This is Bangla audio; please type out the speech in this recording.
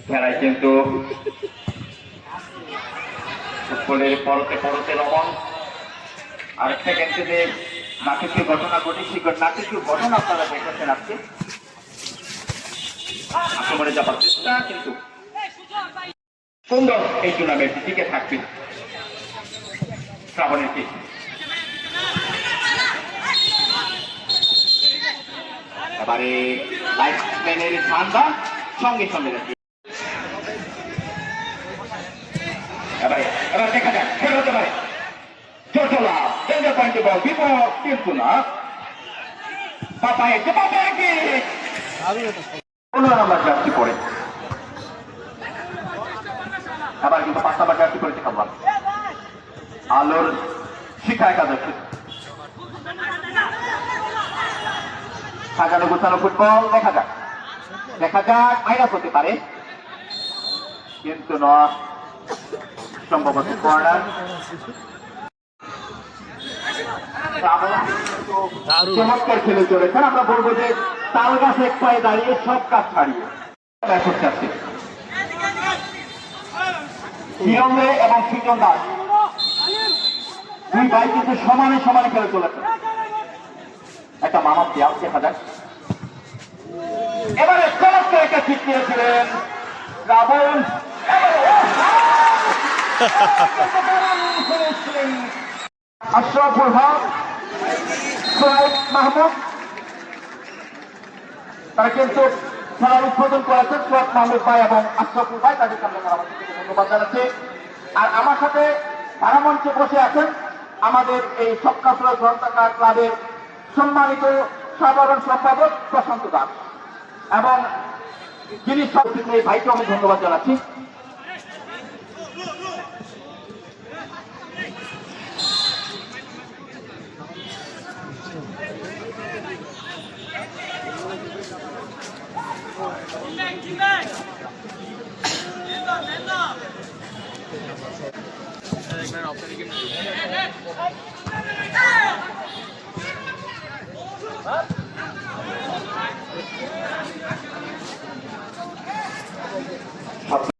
খেলায় কিন্তু ফুটবলের পরতে পরতে রমন আরেকটা কিন্তু যে নাটকীয় ঘটনা ঘটে সেই নাটকীয় ঘটনা আপনারা দেখেছেন আজকে আক্রমণে যাবার চেষ্টা কিন্তু সুন্দর এই টুর্নামেন্টটি টিকে থাকবে শ্রাবণের কি এবারে লাইটম্যানের ঠান্ডা সঙ্গে সঙ্গে এবার দেখা যাক খেলা হতে পারে চোটলা ডেঞ্জার পয়েন্টে বল বিপদ কিন্তু না পাপায় 15 নম্বর জার্সি পরে এবার কিন্তু 5 নম্বর জার্সি পরেছে খাবার আলোর শিখা একাদশী সাজানো গোছানো ফুটবল দেখা যাক মাইনাস হতে পারে কিন্তু না সম্ভবত কর্নার চমৎকার খেলে চলেছেন আমরা বলবো যে তাল গাছ এক পায়ে দাঁড়িয়ে সব কাজ ছাড়িয়ে নিয়মে এবং সৃজন দাস দুই ভাই কিন্তু সমানে সমানে খেলে চলেছে একটা মানব দেওয়া দেখা যাক এবারে চমৎকার একটা ঠিক দিয়েছিলেন রাবণ আশরাফুল হক সোহাইব মাহমুদ তারা কিন্তু খেলার উদ্বোধন করেছেন সোহাইব মাহমুদ ভাই এবং আশরাফুল ভাই তাদের সামনে ধন্যবাদ জানাচ্ছি আর আমার সাথে ভাড়ামঞ্চে বসে আছেন আমাদের এই সবকাসরা গ্রন্থাগার ক্লাবের সম্মানিত সাধারণ সম্পাদক প্রশান্ত দাস এবং যিনি সবথেকে এই ভাইকে আমি ধন্যবাদ জানাচ্ছি